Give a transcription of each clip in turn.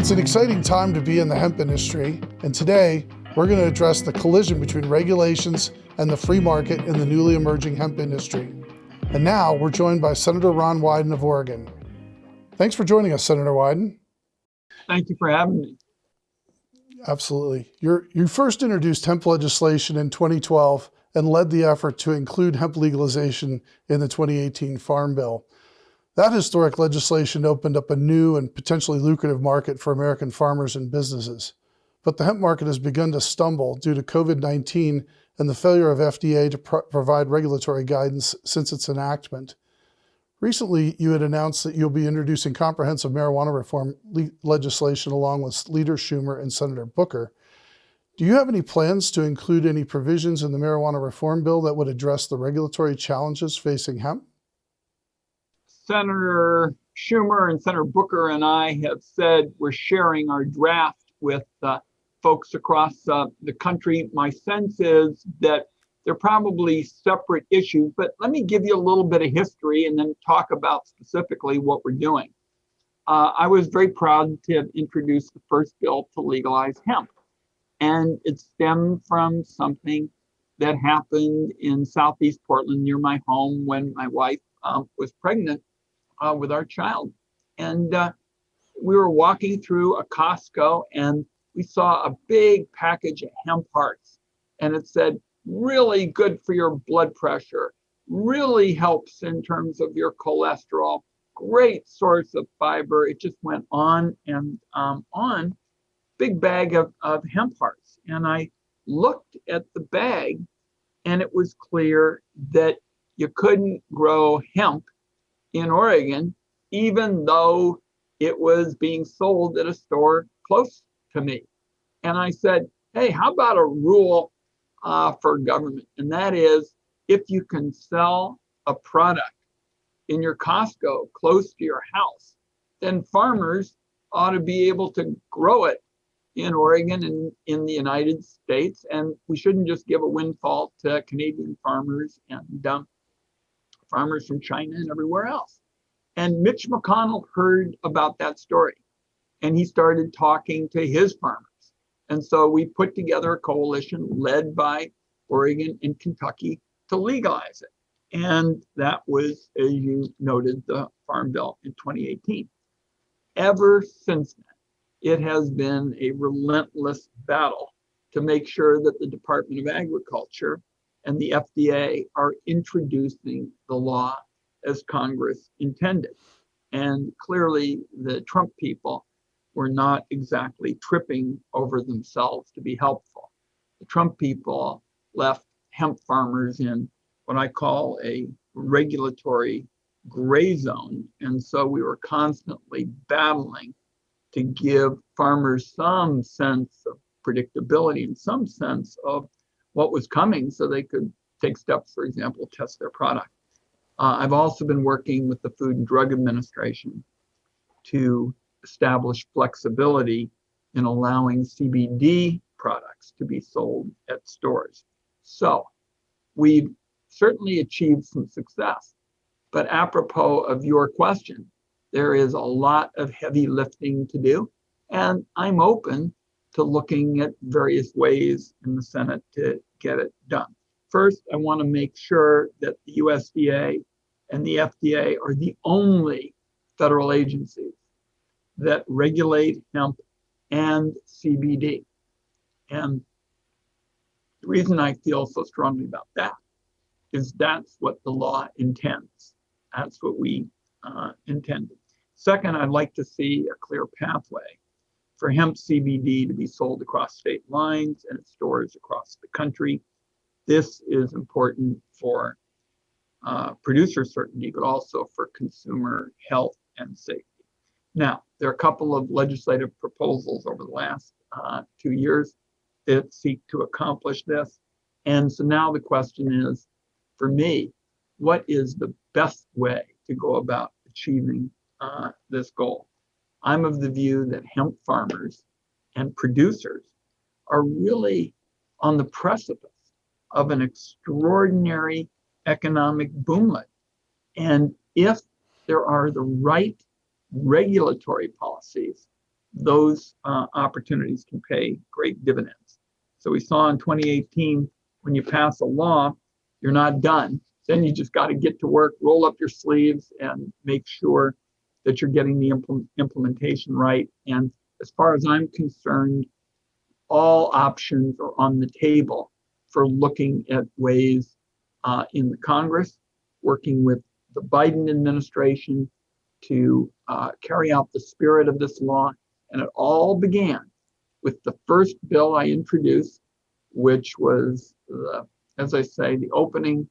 It's an exciting time to be in the hemp industry, and today we're going to address the collision between regulations and the free market in the newly emerging hemp industry. And now we're joined by Senator Ron Wyden of Oregon. Thanks for joining us, Senator Wyden. Thank you for having me. Absolutely. You first introduced hemp legislation in 2012 and led the effort to include hemp legalization in the 2018 Farm Bill. That historic legislation opened up a new and potentially lucrative market for American farmers and businesses. But the hemp market has begun to stumble due to COVID-19 and the failure of FDA to provide regulatory guidance since its enactment. Recently, you had announced that you'll be introducing comprehensive marijuana reform legislation along with Leader Schumer and Senator Booker. Do you have any plans to include any provisions in the marijuana reform bill that would address the regulatory challenges facing hemp? Senator Schumer and Senator Booker and I have said we're sharing our draft with folks across the country. My sense is that they're probably separate issues, but let me give you a little bit of history and then talk about specifically what we're doing. I was very proud to have introduced the first bill to legalize hemp, and it stemmed from something that happened in Southeast Portland near my home when my wife was pregnant with our child. And we were walking through a Costco and we saw a big package of hemp hearts, and it said, really good for your blood pressure, really helps in terms of your cholesterol, great source of fiber. It just went on and on. Big bag of hemp hearts. And I looked at the bag and it was clear that you couldn't grow hemp in Oregon, even though it was being sold at a store close to me. And I said, hey, how about a rule for government? And that is, if you can sell a product in your Costco close to your house, then farmers ought to be able to grow it in Oregon and in the United States. And we shouldn't just give a windfall to Canadian farmers and farmers from China and everywhere else. And Mitch McConnell heard about that story and he started talking to his farmers. And so we put together a coalition led by Oregon and Kentucky to legalize it. And that was, as you noted, the Farm Bill in 2018. Ever since then, it has been a relentless battle to make sure that the Department of Agriculture and the FDA are introducing the law as Congress intended. And clearly the Trump people were not exactly tripping over themselves to be helpful. The Trump people left hemp farmers in what I call a regulatory gray zone. And so we were constantly battling to give farmers some sense of predictability and some sense of what was coming so they could take steps, for example, test their product. I've also been working with the Food and Drug Administration to establish flexibility in allowing CBD products to be sold at stores. So we've certainly achieved some success, but apropos of your question, there is a lot of heavy lifting to do, and I'm open to looking at various ways in the Senate to get it done. First, I want to make sure that the USDA and the FDA are the only federal agencies that regulate hemp and CBD. And the reason I feel so strongly about that is that's what the law intends. That's what we intended. Second, I'd like to see a clear pathway for hemp CBD to be sold across state lines and at stores across the country. This is important for producer certainty, but also for consumer health and safety. Now, there are a couple of legislative proposals over the last 2 years that seek to accomplish this. And so now the question is, for me, what is the best way to go about achieving this goal? I'm of the view that hemp farmers and producers are really on the precipice of an extraordinary economic boomlet. And if there are the right regulatory policies those opportunities can pay great dividends. So we saw in 2018, when you pass a law, you're not done. Then you just got to get to work, roll up your sleeves, and make sure that you're getting the implementation right. And as far as I'm concerned, all options are on the table for looking at ways in the Congress, working with the Biden administration to carry out the spirit of this law. And it all began with the first bill I introduced, which was, as I say, the opening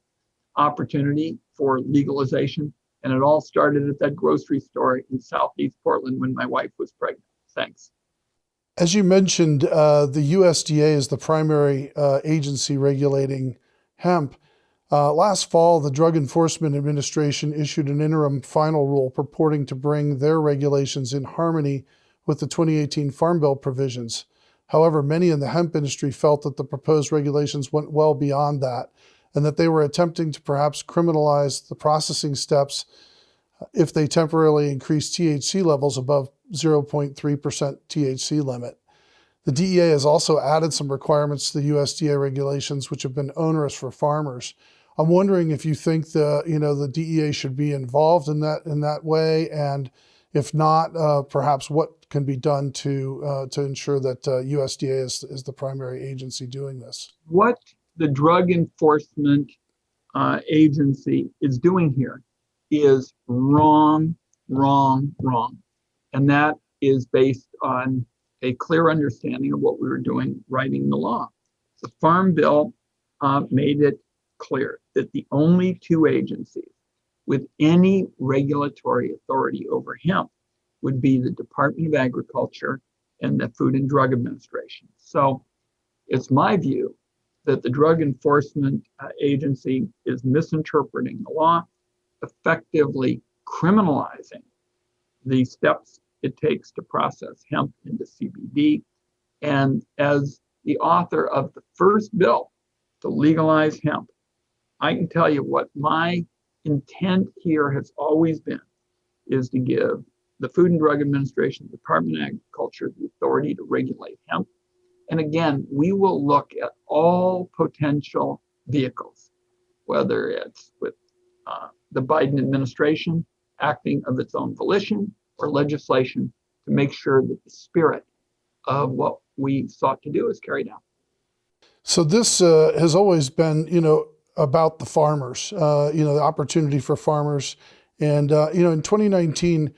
opportunity for legalization. And it all started at that grocery store in Southeast Portland when my wife was pregnant. Thanks. As you mentioned, the USDA is the primary agency regulating hemp. Last fall, the Drug Enforcement Administration issued an interim final rule purporting to bring their regulations in harmony with the 2018 Farm Bill provisions. However, many in the hemp industry felt that the proposed regulations went well beyond that, and that they were attempting to perhaps criminalize the processing steps if they temporarily increased THC levels above 0.3% THC limit. The DEA has also added some requirements to the USDA regulations, which have been onerous for farmers. I'm wondering if you think the DEA should be involved in that way, and if not, perhaps what can be done to ensure that USDA is the primary agency doing this. What the Drug Enforcement Agency is doing here is wrong. And that is based on a clear understanding of what we were doing writing the law. The Farm Bill made it clear that the only two agencies with any regulatory authority over hemp would be the Department of Agriculture and the Food and Drug Administration. So it's my view that the Drug Enforcement Agency is misinterpreting the law, effectively criminalizing the steps it takes to process hemp into CBD. And as the author of the first bill to legalize hemp, I can tell you what my intent here has always been is to give the Food and Drug Administration, the Department of Agriculture, the authority to regulate hemp. And again, we will look at all potential vehicles, whether it's with the Biden administration acting of its own volition or legislation to make sure that the spirit of what we sought to do is carried out. So this has always been, about the farmers, the opportunity for farmers. And, in 2019,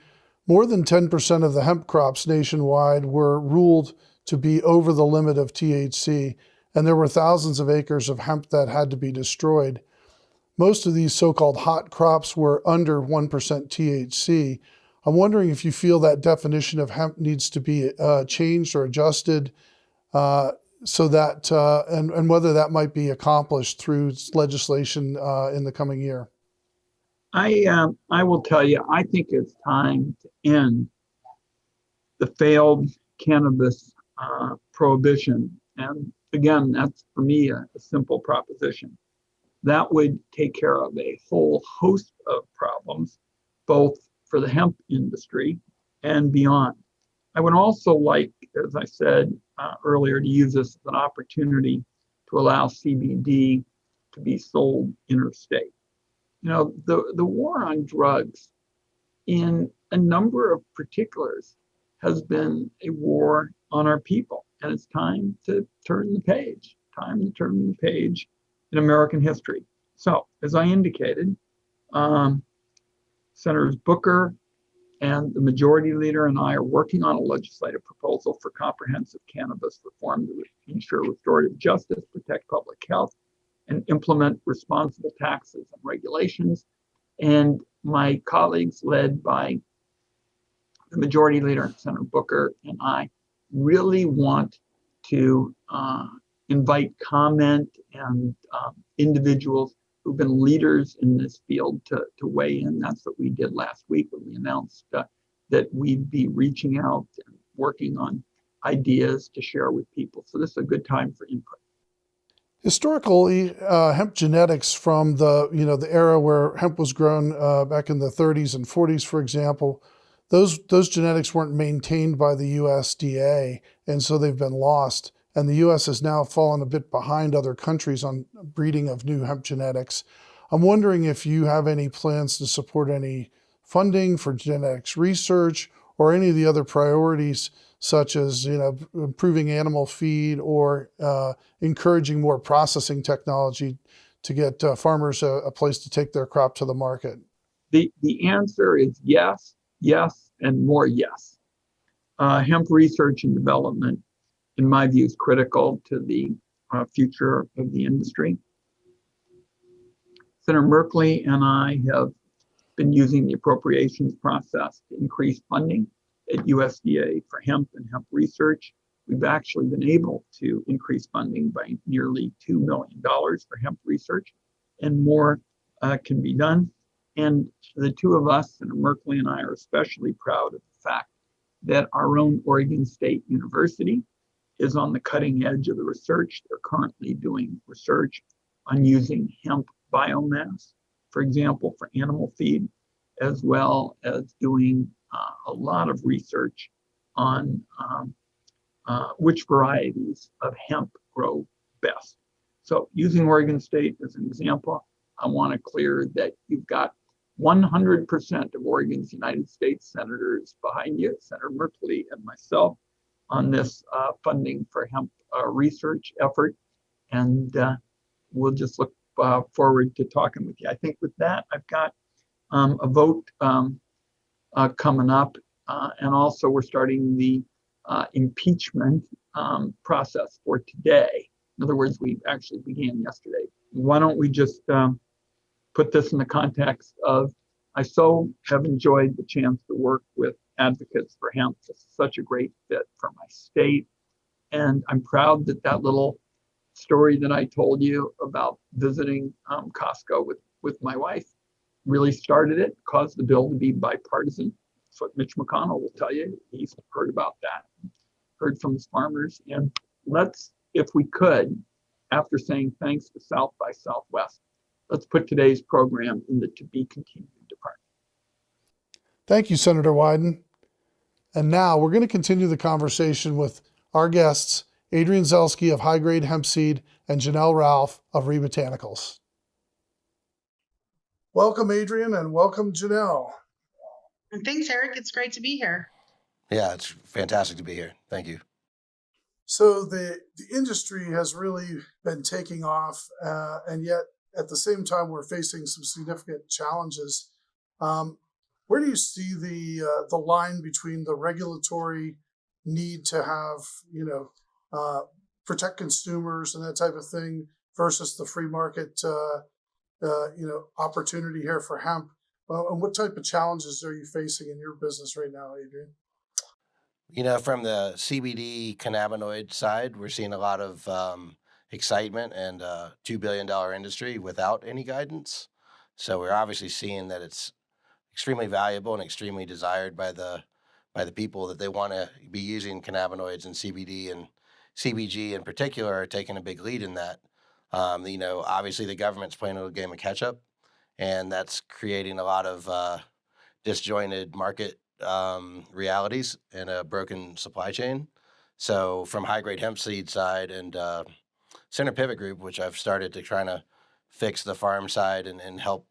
more than 10% of the hemp crops nationwide were ruled to be over the limit of THC, and there were thousands of acres of hemp that had to be destroyed. Most of these so-called hot crops were under 1% THC. I'm wondering if you feel that definition of hemp needs to be changed or adjusted so that, and whether that might be accomplished through legislation in the coming year. I will tell you, I think it's time to end the failed cannabis prohibition. And again, that's for me a simple proposition. That would take care of a whole host of problems, both for the hemp industry and beyond. I would also like, as I said earlier, to use this as an opportunity to allow CBD to be sold interstate. The war on drugs in a number of particulars has been a war on our people. And it's time to turn the page, in American history. So, as I indicated, Senators Booker and the majority leader and I are working on a legislative proposal for comprehensive cannabis reform to ensure restorative justice, protect public health, and implement responsible taxes and regulations. And my colleagues, led by the majority leader, Senator Booker, and I, really want to invite comment and individuals who've been leaders in this field to weigh in. That's what we did last week when we announced that we'd be reaching out and working on ideas to share with people. So this is a good time for input. Historically, hemp genetics from the era where hemp was grown back in the 30s and 40s, for example, those genetics weren't maintained by the USDA, and so they've been lost. And the U.S. has now fallen a bit behind other countries on breeding of new hemp genetics. I'm wondering if you have any plans to support any funding for genetics research or any of the other priorities, such as improving animal feed or encouraging more processing technology to get farmers a place to take their crop to the market. The answer is yes, yes, and more yes. Hemp research and development, in my view, is critical to the future of the industry. Senator Merkley and I have been using the appropriations process to increase funding at USDA for hemp and hemp research. We've actually been able to increase funding by nearly $2 million for hemp research, and more can be done. And the two of us, Senator Merkley and I, are especially proud of the fact that our own Oregon State University is on the cutting edge of the research. They're currently doing research on using hemp biomass, for example, for animal feed, as well as doing a lot of research on which varieties of hemp grow best. So using Oregon State as an example, I want to clear that you've got 100% of Oregon's United States senators behind you, Senator Merkley and myself, on this funding for hemp research effort. And we'll just look forward to talking with you. I think with that, I've got a vote coming up. And also we're starting the impeachment process for today. In other words, we actually began yesterday. Why don't we just put this in the context of, I so have enjoyed the chance to work with advocates for hemp. This is such a great fit for my state. And I'm proud that that little story that I told you about visiting Costco with my wife really started it, caused the bill to be bipartisan. That's what Mitch McConnell will tell you. He's heard about that, heard from his farmers. And let's, if we could, after saying thanks to South by Southwest, let's put today's program in the to be continued department. Thank you, Senator Wyden. And now we're going to continue the conversation with our guests, Adrian Zelski of High Grade Hemp Seed and Janelle Ralph of Rebotanicals. Welcome, Adrian, and welcome, Janelle. And thanks, Eric. It's great to be here. Yeah, it's fantastic to be here. Thank you. So the industry has really been taking off, and yet at the same time, we're facing some significant challenges. Where do you see the line between the regulatory need to have, protect consumers and that type of thing versus the free market, opportunity here for hemp? And what type of challenges are you facing in your business right now, Adrian? From the CBD cannabinoid side, we're seeing a lot of excitement and $2 billion industry without any guidance. So we're obviously seeing that it's extremely valuable and extremely desired by the people, that they want to be using cannabinoids, and CBD and CBG in particular are taking a big lead in that. Obviously the government's playing a little game of catch up, and that's creating a lot of disjointed market realities and a broken supply chain. So from High Grade Hemp Seed side and Center Pivot Group, which I've started to try to fix the farm side and help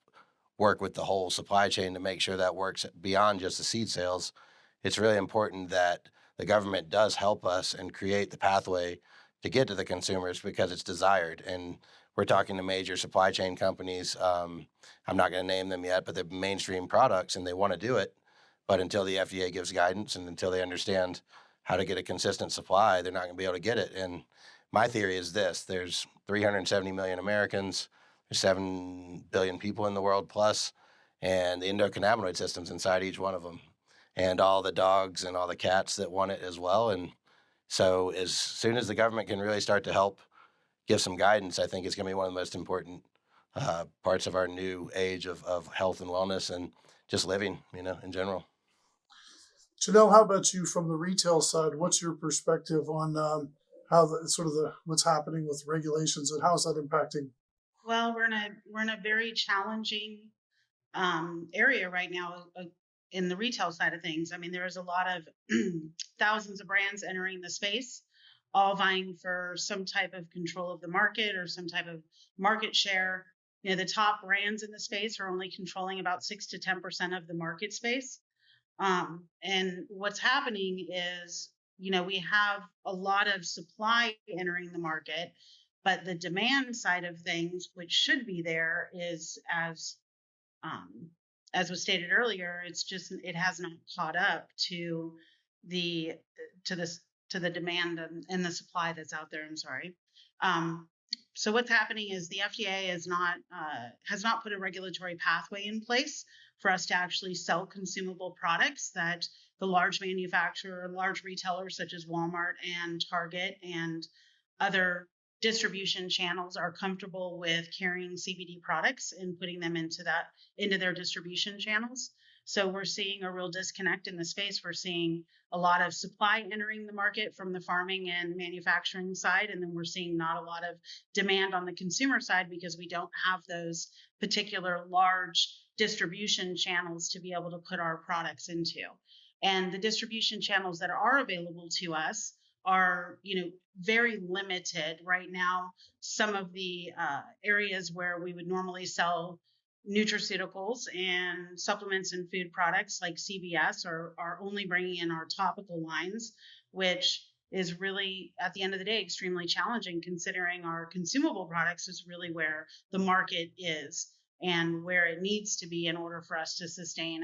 work with the whole supply chain to make sure that works beyond just the seed sales, it's really important that the government does help us and create the pathway to get to the consumers, because it's desired. And we're talking to major supply chain companies. I'm not going to name them yet, but they're mainstream products and they want to do it. But until the FDA gives guidance and until they understand how to get a consistent supply, they're not going to be able to get it. And my theory is this: there's 370 million Americans, there's 7 billion people in the world plus, and the endocannabinoid system's inside each one of them, and all the dogs and all the cats that want it as well. And so as soon as the government can really start to help give some guidance, I think it's going to be one of the most important parts of our new age of health and wellness and just living, in general. Janelle, how about you from the retail side? What's your perspective on how what's happening with regulations, and how is that impacting? Well, we're in a very challenging area right now. in the retail side of things. I mean, there is a lot of thousands of brands entering the space, all vying for some type of control of the market or some type of market share. You know, the top brands in the space are only controlling about 6 to 10% of the market space. And what's happening is, you know, we have a lot of supply entering the market, but the demand side of things, which should be there, is um, as was stated earlier, it has not caught up to the to this to the demand and the supply that's out there. I'm sorry. Um, so what's happening is the FDA has not put a regulatory pathway in place for us to actually sell consumable products that the large manufacturer, large retailers such as Walmart and Target and other distribution channels are comfortable with carrying CBD products and putting them into their distribution channels. So we're seeing a real disconnect in the space. We're seeing a lot of supply entering the market from the farming and manufacturing side, and then we're seeing not a lot of demand on the consumer side because we don't have those particular large distribution channels to be able to put our products into. And the distribution channels that are available to us are, you know, very limited right now. Some of the areas where we would normally sell nutraceuticals and supplements and food products like CVS are only bringing in our topical lines, which is really, at the end of the day, extremely challenging, considering our consumable products is really where the market is and where it needs to be in order for us to sustain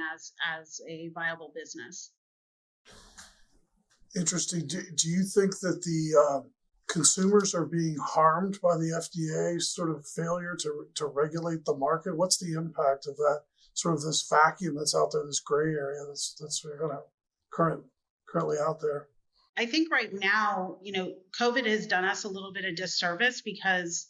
as a viable business. Interesting. Do you think that the consumers are being harmed by the FDA's sort of failure to regulate the market? What's the impact of that, sort of this vacuum that's out there, this gray area that's currently out there? I think right now, you know, COVID has done us a little bit of disservice because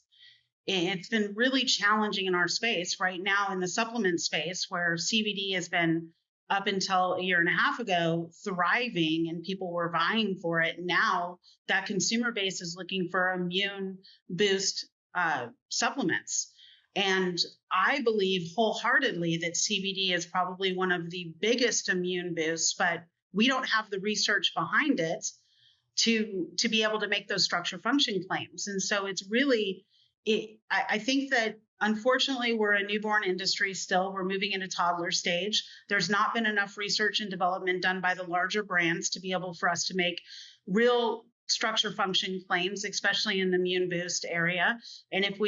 it's been really challenging in our space right now in the supplement space, where CBD has been, up until a year and a half ago, thriving and people were vying for it. Now that consumer base is looking for immune boost supplements. And I believe wholeheartedly that CBD is probably one of the biggest immune boosts, but we don't have the research behind it to be able to make those structure function claims. And so it's really, I think that unfortunately, we're a newborn industry still. We're moving into toddler stage. There's not been enough research and development done by the larger brands to be able for us to make real structure function claims, especially in the immune boost area. And if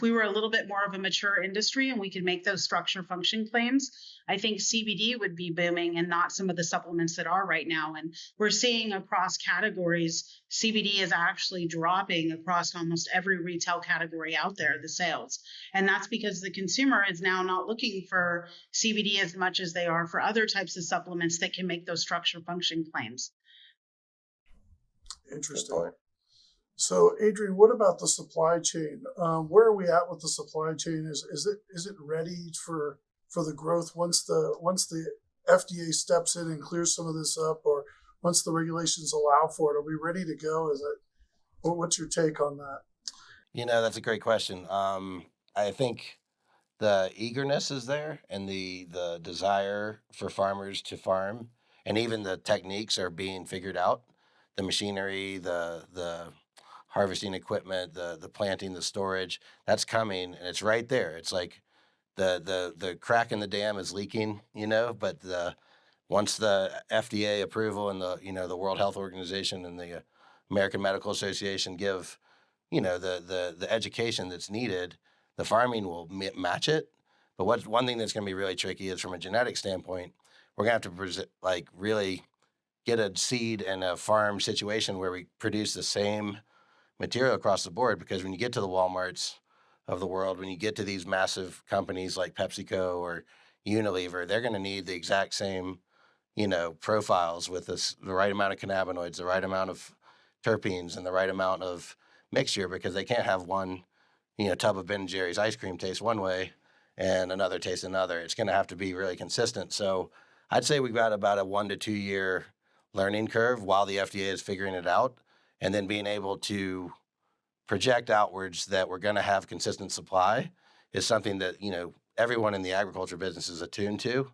we were a little bit more of a mature industry and we could make those structure function claims, I think CBD would be booming and not some of the supplements that are right now. And we're seeing across categories, CBD is actually dropping across almost every retail category out there, the sales. And that's because the consumer is now not looking for CBD as much as they are for other types of supplements that can make those structure function claims. Interesting. So, Adrian, what about the supply chain? Where are we at with the supply chain? Is it ready for the growth once the FDA steps in and clears some of this up, or once the regulations allow for it? Are we ready to go? What's your take on that? You know, that's a great question. I think the eagerness is there, and the desire for farmers to farm, and even the techniques are being figured out. The machinery, the harvesting equipment, the planting, the storage, that's coming, and it's right there. It's like the crack in the dam is leaking, you know, but once the FDA approval and the World Health Organization and the American Medical Association give, you know, the education that's needed, the farming will match it. But one thing that's going to be really tricky is, from a genetic standpoint, we're going to have to really get a seed and a farm situation where we produce the same material across the board. Because when you get to the Walmarts of the world, when you get to these massive companies like PepsiCo or Unilever, they're going to need the exact same, you know, profiles with the right amount of cannabinoids, the right amount of terpenes, and the right amount of mixture, because they can't have one, you know, tub of Ben & Jerry's ice cream taste one way and another taste another. It's going to have to be really consistent. So I'd say we've got about a 1 to 2 year learning curve while the FDA is figuring it out, and then being able to project outwards that we're going to have consistent supply is something that, you know, everyone in the agriculture business is attuned to.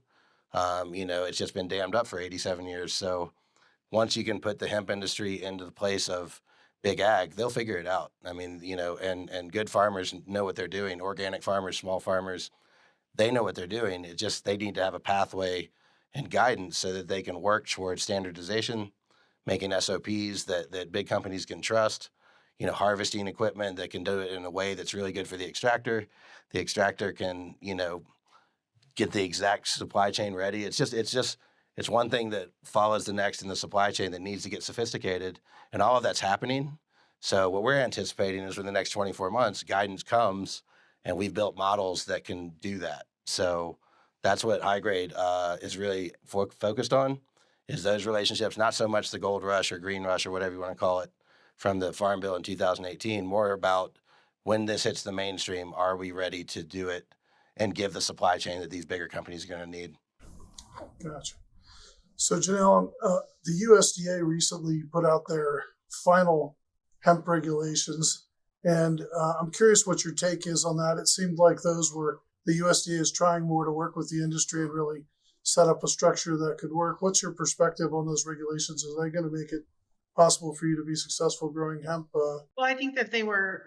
It's just been dammed up for 87 years. So once you can put the hemp industry into the place of big ag, they'll figure it out. I mean, and good farmers know what they're doing. Organic farmers, small farmers, they know what they're doing. It just, they need to have a pathway and guidance so that they can work towards standardization, making SOPs that big companies can trust, harvesting equipment that can do it in a way that's really good for the extractor. The extractor can, get the exact supply chain ready. It's one thing that follows the next in the supply chain that needs to get sophisticated, and all of that's happening. So what we're anticipating is, for the next 24 months, guidance comes, and we've built models that can do that. So that's what high grade is really focused on, is those relationships, not so much the gold rush or green rush or whatever you want to call it from the Farm Bill in 2018, more about when this hits the mainstream, are we ready to do it and give the supply chain that these bigger companies are going to need. Gotcha. So Janelle, the USDA recently put out their final hemp regulations, and I'm curious what your take is on that. It seemed like those were, the USDA is trying more to work with the industry and really set up a structure that could work. What's your perspective on those regulations? Are they going to make it possible for you to be successful growing hemp? Well, I think that they were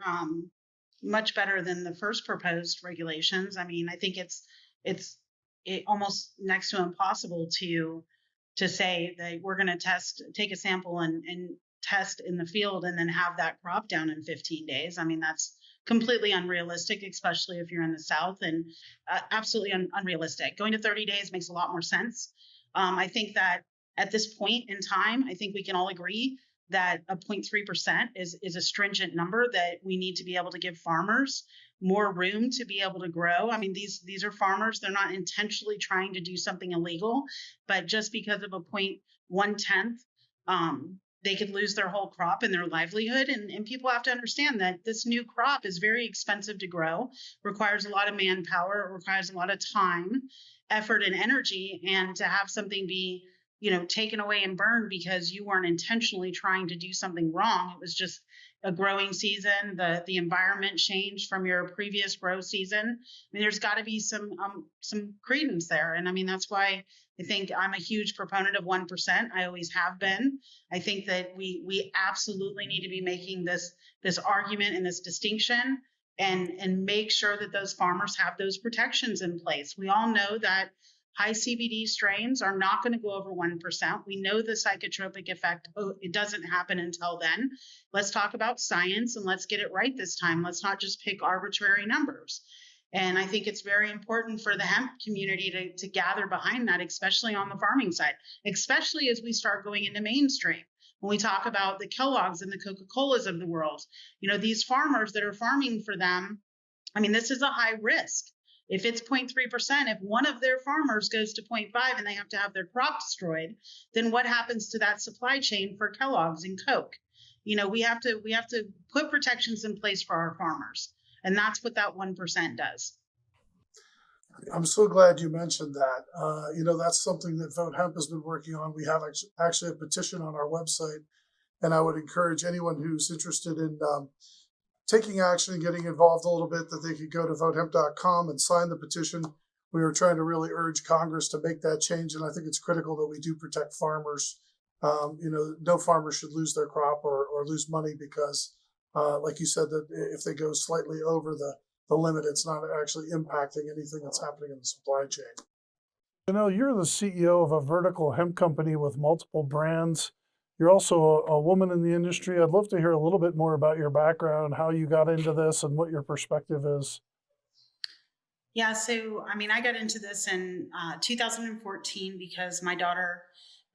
much better than the first proposed regulations. I mean, I think it's almost next to impossible to say that we're going to take a sample and test in the field and then have that crop down in 15 days. I mean, that's completely unrealistic, especially if you're in the South, and absolutely unrealistic. Going to 30 days makes a lot more sense. I think that at this point in time, I think we can all agree that a 0.3% is a stringent number that we need to be able to give farmers more room to be able to grow. I mean, these are farmers. They're not intentionally trying to do something illegal, but just because of a 0.1, they could lose their whole crop and their livelihood. And people have to understand that this new crop is very expensive to grow, requires a lot of manpower, requires a lot of time, effort, and energy. And to have something be taken away and burned because you weren't intentionally trying to do something wrong. It was just a growing season. The environment changed from your previous grow season. I mean, there's got to be some credence there. And I mean, that's why I think I'm a huge proponent of 1%. I always have been. I think that we absolutely need to be making this argument and this distinction and make sure that those farmers have those protections in place. We all know that high CBD strains are not going to go over 1%. We know the psychotropic effect, it doesn't happen until then. Let's talk about science and let's get it right this time. Let's not just pick arbitrary numbers. And I think it's very important for the hemp community to gather behind that, especially on the farming side, especially as we start going into mainstream. When we talk about the Kellogg's and the Coca-Colas of the world, these farmers that are farming for them, I mean, this is a high risk. If it's 0.3%, if one of their farmers goes to 0.5 and they have to have their crop destroyed, then what happens to that supply chain for Kellogg's and Coke? We have to put protections in place for our farmers. And that's what that 1% does. I'm so glad you mentioned that. That's something that Vote Hemp has been working on. We have actually a petition on our website, and I would encourage anyone who's interested in taking action and getting involved a little bit, that they could go to votehemp.com and sign the petition. We are trying to really urge Congress to make that change, and I think it's critical that we do protect farmers. No farmer should lose their crop or lose money because, like you said, that if they go slightly over the limit, it's not actually impacting anything that's happening in the supply chain. You're the CEO of a vertical hemp company with multiple brands. You're also a woman in the industry. I'd love to hear a little bit more about your background, how you got into this, and what your perspective is. Yeah, so I got into this in 2014 because my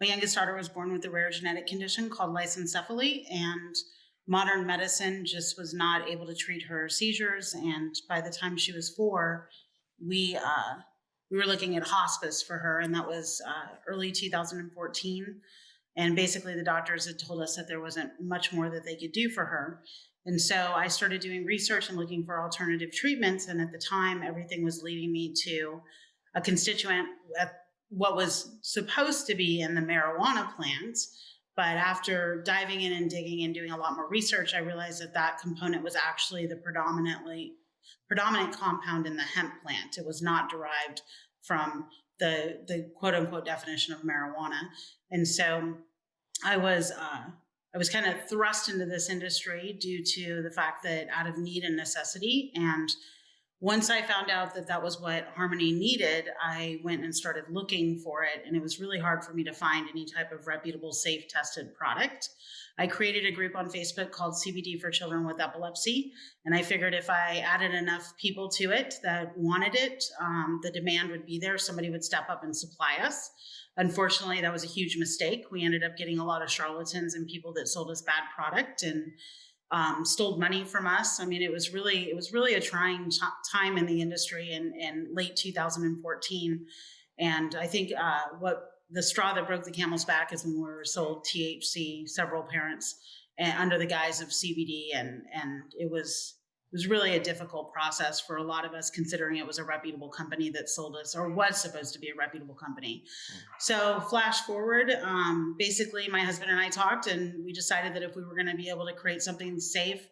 youngest daughter was born with a rare genetic condition called lysencephaly, and modern medicine just was not able to treat her seizures. And by the time she was 4, we were looking at hospice for her, and that was early 2014. And basically the doctors had told us that there wasn't much more that they could do for her. And so I started doing research and looking for alternative treatments. And at the time, everything was leading me to a constituent at what was supposed to be in the marijuana plants. But after diving in and digging and doing a lot more research, I realized that component was actually the predominant compound in the hemp plant. It was not derived from the quote unquote definition of marijuana. And so I was kind of thrust into this industry due to the fact that out of need and necessity. And once I found out that that was what Harmony needed, I went and started looking for it. And it was really hard for me to find any type of reputable, safe, tested product. I created a group on Facebook called CBD for Children with Epilepsy. And I figured if I added enough people to it that wanted it, the demand would be there. Somebody would step up and supply us. Unfortunately, that was a huge mistake. We ended up getting a lot of charlatans and people that sold us bad product and stole money from us. I mean, it was really a trying time in the industry in late 2014. And I think what the straw that broke the camel's back is when we were sold THC, several parents, under the guise of CBD, and it was really a difficult process for a lot of us, considering it was a reputable company that sold us, or was supposed to be a reputable company. So flash forward, basically my husband and I talked, and we decided that if we were going to be able to create something safe,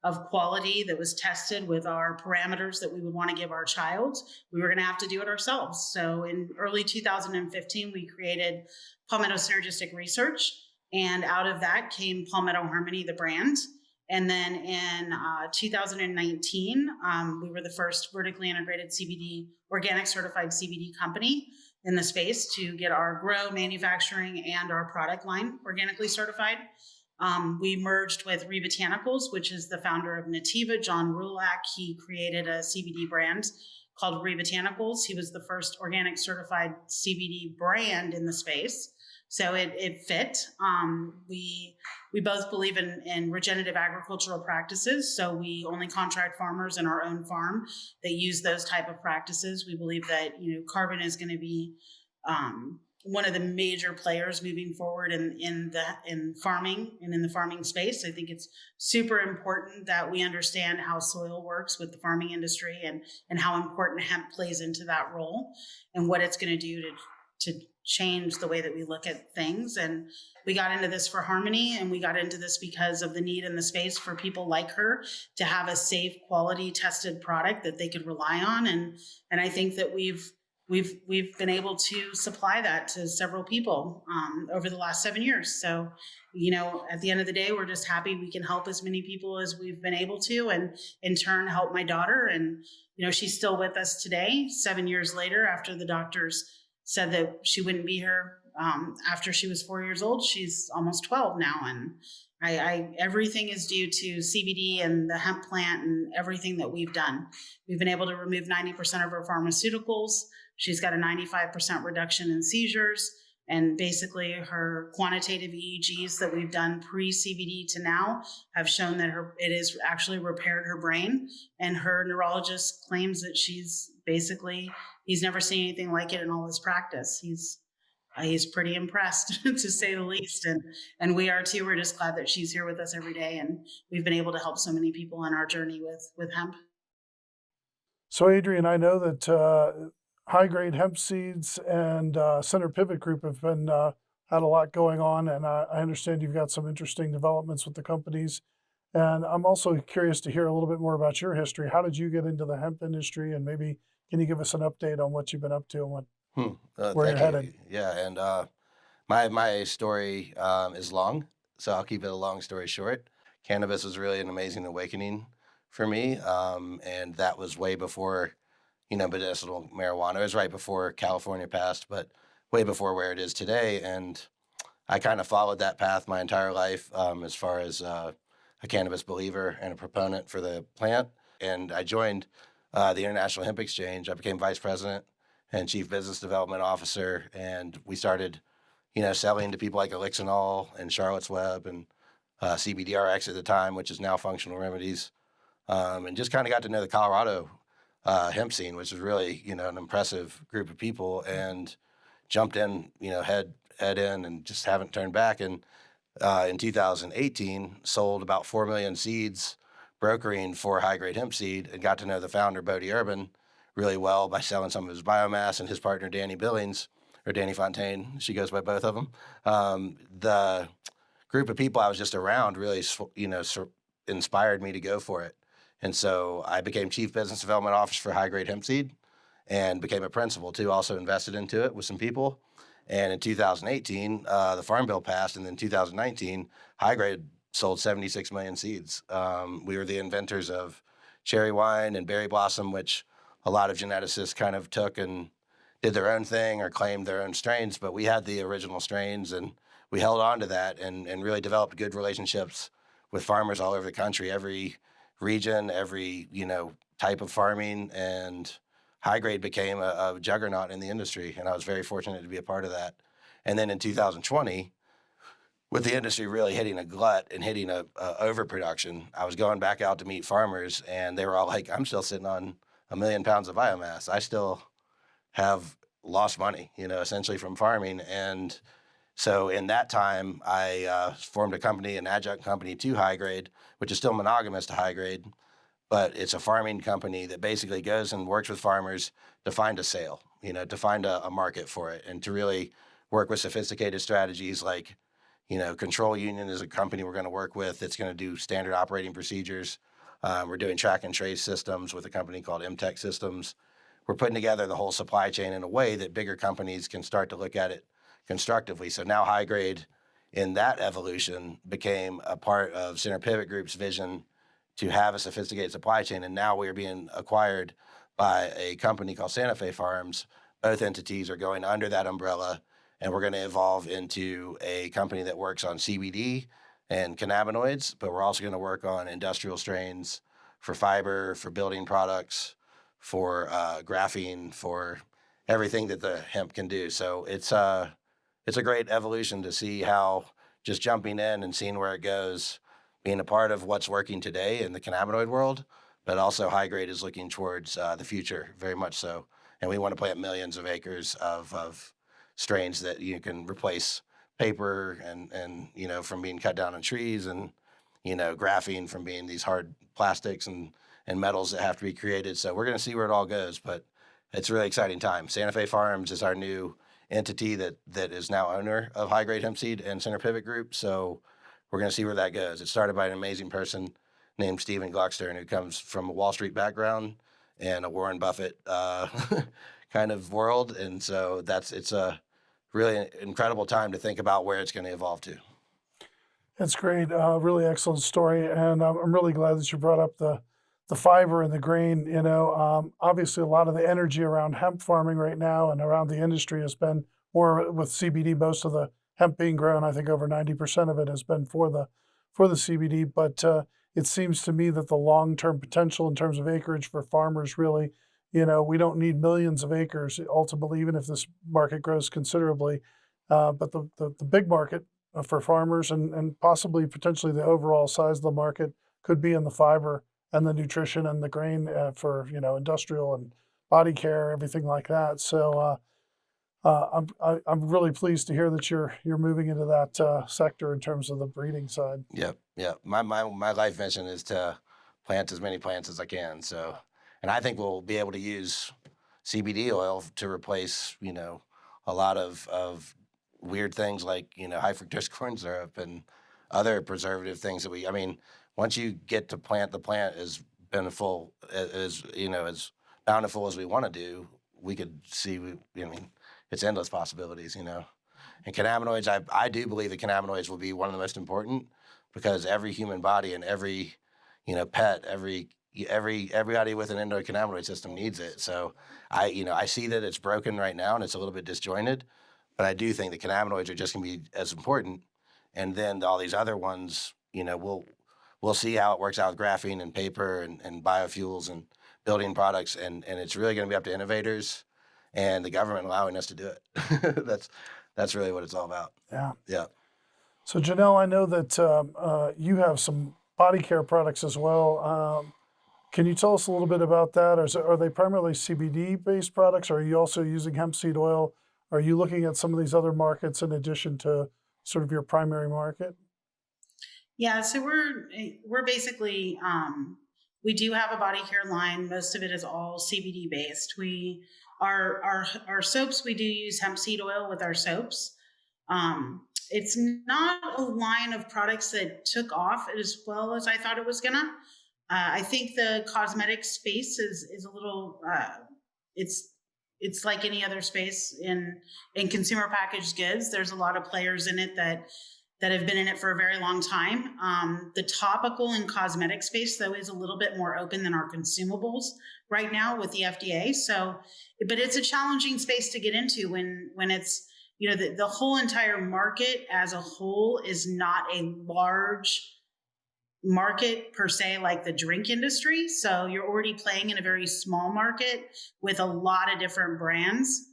of quality, that was tested with our parameters that we would want to give our child, we were going to have to do it ourselves. So in early 2015, we created Palmetto Synergistic Research, and out of that came Palmetto Harmony, the brand. And then in 2019, we were the first vertically integrated CBD, organic certified CBD company in the space to get our grow, manufacturing, and our product line organically certified. We merged with Rebotanicals, which is the founder of Nativa, John Rulak. He created a CBD brand called Rebotanicals. He was the first organic certified CBD brand in the space. So it fit. We both believe in regenerative agricultural practices. So we only contract farmers in our own farm that use those type of practices. We believe that, carbon is going to be one of the major players moving forward in farming and in the farming space. I think it's super important that we understand how soil works with the farming industry and how important hemp plays into that role and what it's going to do to change the way that we look at things. And we got into this for Harmony, and we got into this because of the need in the space for people like her to have a safe, quality, tested product that they could rely on. And I think that we've been able to supply that to several people over the last 7 years. So, at the end of the day, we're just happy we can help as many people as we've been able to, and in turn help my daughter. And, she's still with us today, 7 years later, after the doctors said that she wouldn't be here after she was 4 years old. She's almost 12 now. And everything is due to CBD and the hemp plant and everything that we've done. We've been able to remove 90% of her pharmaceuticals. She's got a 95% reduction in seizures, and basically her quantitative EEGs that we've done pre-CBD to now have shown that it has actually repaired her brain. And her neurologist claims that he's never seen anything like it in all his practice. He's pretty impressed to say the least. And we are too. We're just glad that she's here with us every day. And we've been able to help so many people in our journey with hemp. So Adrian, I know that high-grade hemp seeds and Center Pivot Group have been had a lot going on, and I understand you've got some interesting developments with the companies. And I'm also curious to hear a little bit more about your history. How did you get into the hemp industry, and maybe can you give us an update on what you've been up to and where you're headed? Yeah, and my story is long, so I'll keep it a long story short. Cannabis was really an amazing awakening for me, and that was way before medicinal marijuana. It was right before California passed, but way before where it is today. And I kind of followed that path my entire life as far as a cannabis believer and a proponent for the plant. And I joined the International Hemp Exchange. I became vice president and chief business development officer. And we started, selling to people like Elixinol and Charlotte's Web and CBDRX at the time, which is now Functional Remedies. And just kind of got to know the Colorado hemp scene, which is really, an impressive group of people, and jumped in, head in, and just haven't turned back. And in 2018, sold about 4 million seeds, brokering for high-grade hemp seed, and got to know the founder, Bodie Urban, really well by selling some of his biomass, and his partner, Danny Billings, or Danny Fontaine. She goes by both of them. The group of people I was just around really, inspired me to go for it. And so I became chief business development officer for high-grade hemp seed. and became a principal too, also invested into it with some people. And in 2018, the Farm Bill passed, and then 2019, High Grade sold 76 million seeds. We were the inventors of cherry wine and berry blossom, which a lot of geneticists kind of took and did their own thing or claimed their own strains, but we had the original strains, and we held on to that and really developed good relationships with farmers all over the country, every region, every, type of farming, and High Grade became a juggernaut in the industry, and I was very fortunate to be a part of that. And then in 2020, with the industry really hitting a glut and hitting a overproduction, I was going back out to meet farmers, and they were all like, I'm still sitting on 1 million pounds of biomass. I still have lost money, essentially from farming. And so in that time, I formed a company, an adjunct company to High Grade, which is still monogamous to High Grade, but it's a farming company that basically goes and works with farmers to find a sale, to find a market for it, and to really work with sophisticated strategies like, Control Union is a company we're going to work with that's going to do standard operating procedures. We're doing track and trace systems with a company called MTech Systems. We're putting together the whole supply chain in a way that bigger companies can start to look at it constructively. So now High Grade, in that evolution, became a part of Center Pivot Group's vision to have a sophisticated supply chain. And now we're being acquired by a company called Santa Fe Farms. Both entities are going under that umbrella, and we're going to evolve into a company that works on CBD and cannabinoids, but we're also going to work on industrial strains for fiber, for building products, for graphene, for everything that the hemp can do. So it's a great evolution to see how just jumping in and seeing where it goes, being a part of what's working today in the cannabinoid world, but also High Grade is looking towards the future, very much so. And we want to plant millions of acres of strains that you can replace paper and from being cut down on trees, and graphene from being these hard plastics and metals that have to be created. So we're going to see where it all goes, but it's a really exciting time. Santa Fe Farms is our new entity that is now owner of High Grade Hemp Seed and Center Pivot Group. So we're going to see where that goes. It started by an amazing person named Stephen Gluckstern, who comes from a Wall Street background and a Warren Buffett kind of world. And so it's a really incredible time to think about where it's going to evolve to. That's great. Really excellent story. And I'm really glad that you brought up the fiber and the grain. Obviously a lot of the energy around hemp farming right now and around the industry has been more with CBD. Most of the hemp being grown, I think over 90% of it has been for the CBD. But it seems to me that the long-term potential in terms of acreage for farmers really, we don't need millions of acres ultimately, even if this market grows considerably. But the big market for farmers and possibly potentially the overall size of the market could be in the fiber and the nutrition and the grain for industrial and body care, everything like that. So I'm really pleased to hear that you're moving into that sector in terms of the breeding side. Yep. My life mission is to plant as many plants as I can. So, and I think we'll be able to use CBD oil to replace a lot of weird things like high fructose corn syrup and other preservative things that once you get to plant the plant as bountiful as we want to do, we could see it's endless possibilities, And cannabinoids, I do believe that cannabinoids will be one of the most important, because every human body and every pet, everybody with an endocannabinoid system needs it. So I see that it's broken right now and it's a little bit disjointed, but I do think the cannabinoids are just going to be as important. And then all these other ones, we'll see how it works out with graphene and paper and biofuels and building products. And it's really going to be up to innovators and the government allowing us to do it. That's really what it's all about. Yeah. So Janelle, I know that you have some body care products as well. Can you tell us a little bit about that? Are they primarily CBD-based products? Or are you also using hemp seed oil? Are you looking at some of these other markets in addition to sort of your primary market? Yeah, so we're basically we do have a body care line. Most of it is all CBD based. Our soaps, we do use hemp seed oil with our soaps. It's not a line of products that took off as well as I thought it was gonna. I think the cosmetic space is a little, it's it's like any other space in consumer packaged goods. There's a lot of players in it that have been in it for a very long time. The topical and cosmetic space, though, is a little bit more open than our consumables right now with the FDA. So, but it's a challenging space to get into when it's, the whole entire market as a whole is not a large market per se, like the drink industry. So you're already playing in a very small market with a lot of different brands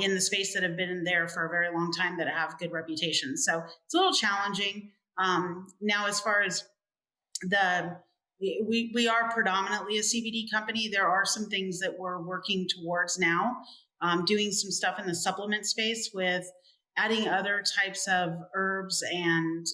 in the space that have been in there for a very long time that have good reputations. So it's a little challenging. Now, as far as we are predominantly a CBD company. There are some things that we're working towards now, doing some stuff in the supplement space with adding other types of herbs and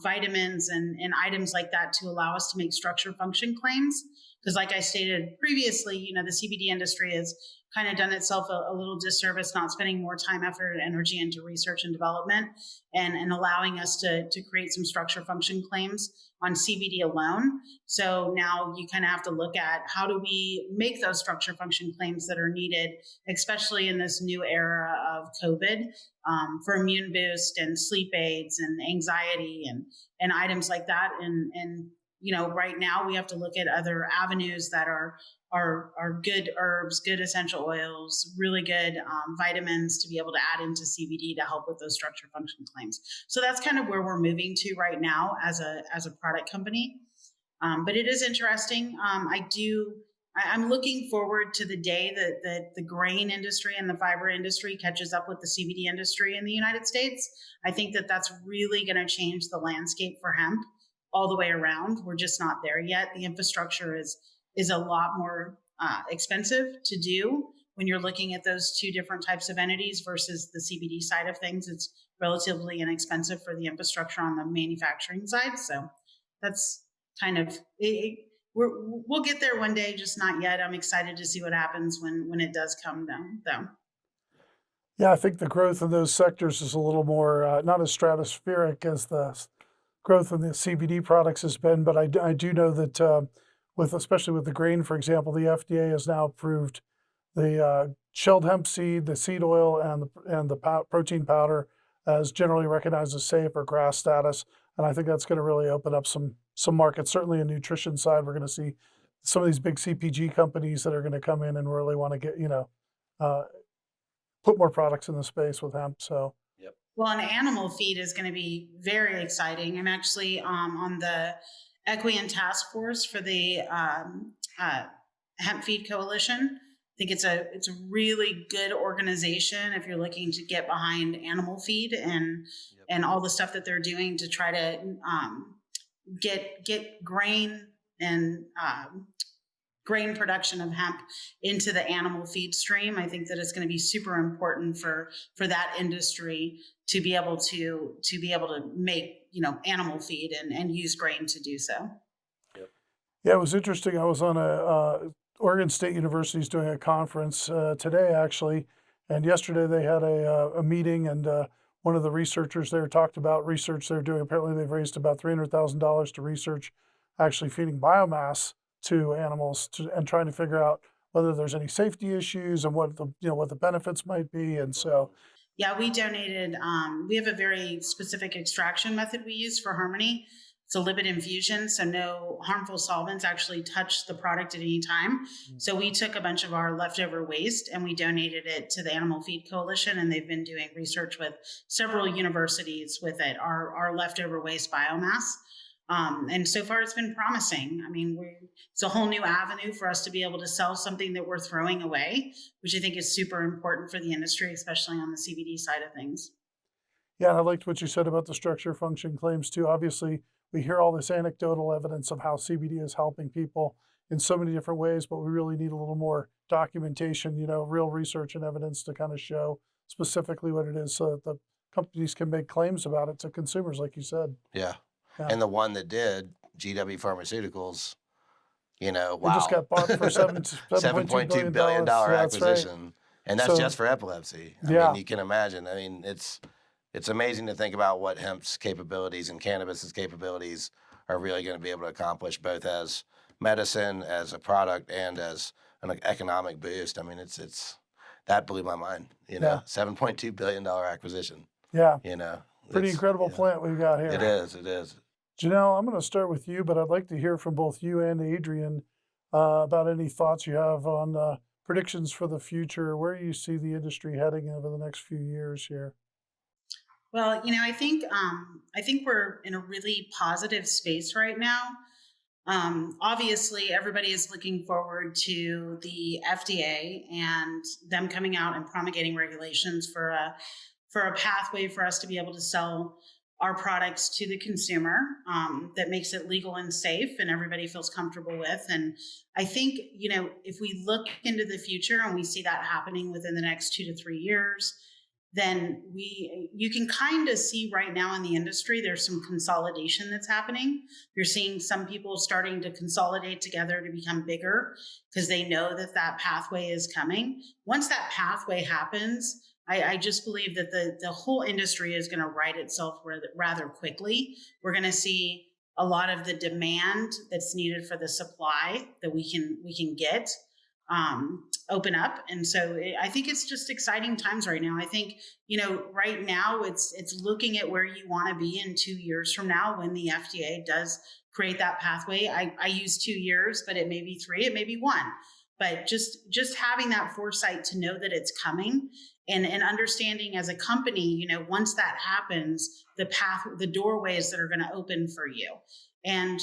vitamins and items like that to allow us to make structure function claims. Because like I stated previously, the CBD industry has kind of done itself a little disservice, not spending more time, effort, and energy into research and development and allowing us to create some structure function claims on CBD alone. So now you kind of have to look at how do we make those structure function claims that are needed, especially in this new era of COVID, for immune boost and sleep aids and anxiety and items like that. And right now we have to look at other avenues that are good herbs, good essential oils, really good vitamins to be able to add into CBD to help with those structure function claims. So that's kind of where we're moving to right now as a product company. But it is interesting. I'm looking forward to the day that the grain industry and the fiber industry catches up with the CBD industry in the United States. I think that that's really going to change the landscape for hemp all the way around. We're just not there yet. The infrastructure is a lot more expensive to do when you're looking at those two different types of entities versus the CBD side of things. It's relatively inexpensive for the infrastructure on the manufacturing side. So that's kind of we'll get there one day, just not yet. I'm excited to see what happens when it does come down, though. Yeah, I think the growth in those sectors is a little more not as stratospheric as the growth in the CBD products has been, but I do know that especially with the grain, for example, the FDA has now approved the shelled hemp seed, the seed oil, and the protein powder as generally recognized as safe or GRAS status, and I think that's going to really open up some markets. Certainly, in nutrition side, we're going to see some of these big CPG companies that are going to come in and really want to get put more products in the space with hemp. So. Well, an animal feed is going to be very exciting. I'm actually on the Equian task force for the Hemp Feed Coalition. I think it's a really good organization if you're looking to get behind animal feed and all the stuff that they're doing to try to get grain and grain production of hemp into the animal feed stream. I think that it's going to be super important for that industry to be able to make animal feed and use grain to do so. Yep. Yeah, it was interesting. I was on Oregon State University's doing a conference today actually, and yesterday they had a meeting, and one of the researchers there talked about research they're doing. Apparently, they've raised about $300,000 to research actually feeding biomass to animals and trying to figure out whether there's any safety issues and what the benefits might be. And so, yeah, we donated. We have a very specific extraction method we use for Harmony. It's a lipid infusion, so no harmful solvents actually touch the product at any time. Mm-hmm. So we took a bunch of our leftover waste and we donated it to the Animal Feed Coalition, and they've been doing research with several universities with it, our leftover waste biomass. And so far it's been promising. I mean, it's a whole new avenue for us to be able to sell something that we're throwing away, which I think is super important for the industry, especially on the CBD side of things. Yeah, and I liked what you said about the structure function claims too. Obviously, we hear all this anecdotal evidence of how CBD is helping people in so many different ways, but we really need a little more documentation, real research and evidence to kind of show specifically what it is so that the companies can make claims about it to consumers, like you said. Yeah. Yeah. And the one that did, GW Pharmaceuticals, wow. They just got bought for $7.2 billion acquisition. Right. And that's just for epilepsy. I mean, you can imagine. I mean, it's amazing to think about what hemp's capabilities and cannabis's capabilities are really going to be able to accomplish, both as medicine, as a product, and as an economic boost. I mean, that blew my mind. Yeah. $7.2 billion acquisition. Yeah. Pretty It's, incredible plant we've got here. It is. It is. Janelle, I'm going to start with you, but I'd like to hear from both you and Adrian about any thoughts you have on predictions for the future, where you see the industry heading over the next few years here. Well, I think we're in a really positive space right now. Obviously, everybody is looking forward to the FDA and them coming out and promulgating regulations for a pathway for us to be able to sell our products to the consumer that makes it legal and safe and everybody feels comfortable with. And I think, if we look into the future and we see that happening within the next 2 to 3 years, then you can kind of see right now in the industry, there's some consolidation that's happening. You're seeing some people starting to consolidate together to become bigger because they know that pathway is coming. Once that pathway happens, I just believe that the whole industry is going to right itself rather quickly. We're going to see a lot of the demand that's needed for the supply that we can get open up. And so I think it's just exciting times right now. I think, right now it's looking at where you want to be in 2 years from now when the FDA does create that pathway. I use 2 years, but it may be 3, it may be 1. But just having that foresight to know that it's coming and understanding as a company, once that happens, the doorways that are going to open for you. And,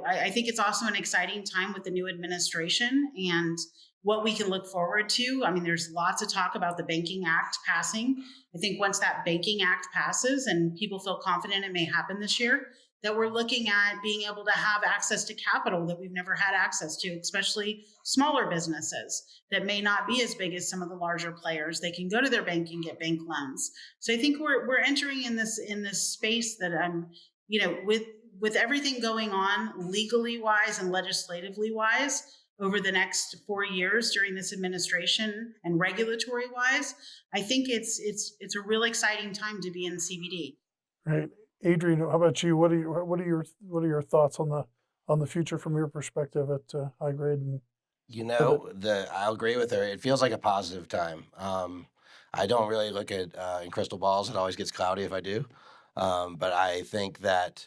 I think it's also an exciting time with the new administration and what we can look forward to. I mean, there's lots of talk about the Banking Act passing. I think once that Banking Act passes and people feel confident it may happen this year, that we're looking at being able to have access to capital that we've never had access to, especially smaller businesses that may not be as big as some of the larger players. They can go to their bank and get bank loans. So I think we're entering in this space that with everything going on legally wise and legislatively wise over the next 4 years during this administration and regulatory wise, I think it's a real exciting time to be in CBD. Right. Adrian, how about you? What are your thoughts on the future from your perspective at High Grade? And I'll agree with her. It feels like a positive time. I don't really look at in crystal balls. It always gets cloudy if I do. But I think that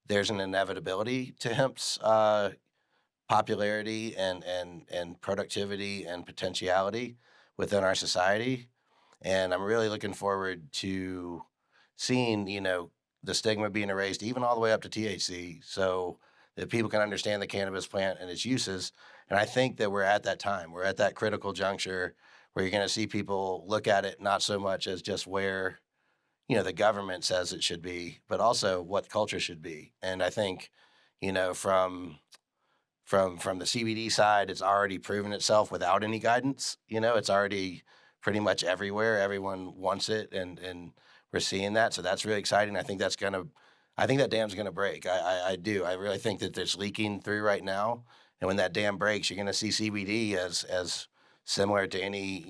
there's an inevitability to hemp's popularity and productivity and potentiality within our society. And I'm really looking forward to seeing, the stigma being erased, even all the way up to THC, so that people can understand the cannabis plant and its uses. And I think that we're at that time. We're at that critical juncture where you're going to see people look at it not so much as just where, the government says it should be, but also what culture should be. And I think, from the CBD side, it's already proven itself without any guidance. It's already pretty much everywhere. Everyone wants it, and we're seeing that. So that's really exciting. I think that dam's gonna break. I do. I really think that it's leaking through right now. And when that dam breaks, you're gonna see CBD as similar to any,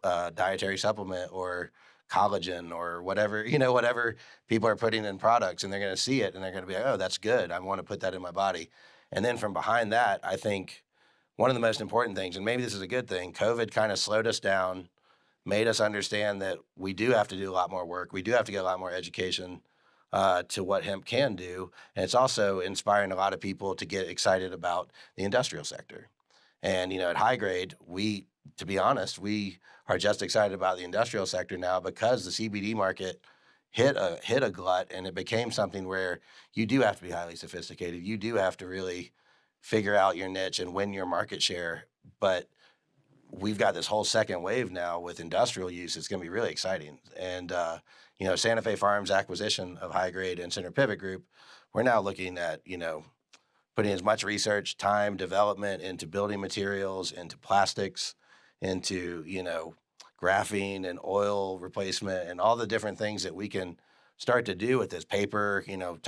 dietary supplement or collagen or whatever, whatever people are putting in products, and they're gonna see it and they're gonna be like, oh, that's good. I want to put that in my body. And then from behind that, I think one of the most important things, and maybe this is a good thing, COVID kind of slowed us down, made us understand that we do have to do a lot more work. We do have to get a lot more education to what hemp can do. And it's also inspiring a lot of people to get excited about the industrial sector. And, at High Grade, to be honest, we are just excited about the industrial sector now because the CBD market hit a glut, and it became something where you do have to be highly sophisticated. You do have to really figure out your niche and win your market share. But we've got this whole second wave now with industrial use. It's going to be really exciting. And, Santa Fe Farms acquisition of High Grade and Center Pivot Group, we're now looking at, putting as much research, time, development into building materials, into plastics, into, graphene and oil replacement and all the different things that we can start to do with this paper, I'm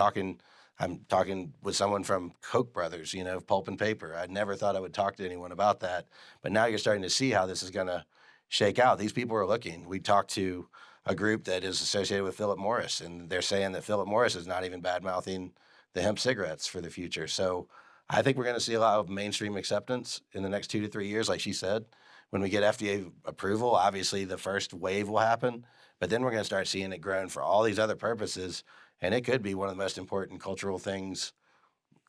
talking with someone from Koch brothers, pulp and paper. I never thought I would talk to anyone about that, but now you're starting to see how this is going to shake out. These people are looking. We talked to a group that is associated with Philip Morris, and they're saying that Philip Morris is not even bad-mouthing the hemp cigarettes for the future. So I think we're going to see a lot of mainstream acceptance in the next 2 to 3 years, like she said. when we get FDA approval, obviously the first wave will happen, but then we're going to start seeing it grown for all these other purposes. And it could be one of the most important cultural things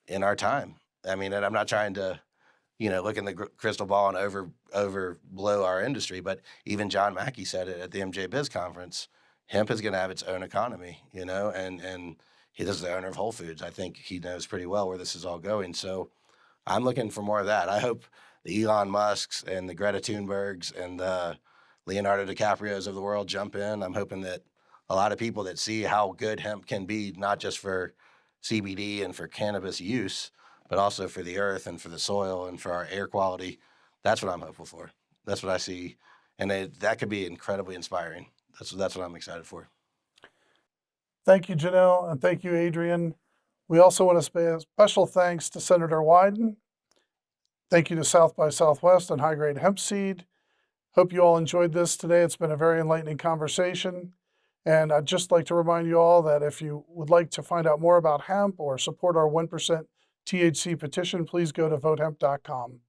in our time. I mean, and I'm not trying to, look in the crystal ball and overblow our industry, but even John Mackey said it at the MJ Biz conference. Hemp is going to have its own economy, and he is the owner of Whole Foods. I think he knows pretty well where this is all going. So I'm looking for more of that. I hope the Elon Musks and the Greta Thunbergs and the Leonardo DiCaprios of the world jump in. I'm hoping that a lot of people that see how good hemp can be, not just for CBD and for cannabis use, but also for the earth and for the soil and for our air quality. That's what I'm hopeful for. That's what I see. And that could be incredibly inspiring. That's what I'm excited for. Thank you, Janelle, and thank you, Adrian. We also want to pay special thanks to Senator Wyden. Thank you to South by Southwest and High Grade Hemp Seed. Hope you all enjoyed this today. It's been a very enlightening conversation. And I'd just like to remind you all that if you would like to find out more about hemp or support our 1% THC petition, please go to votehemp.com.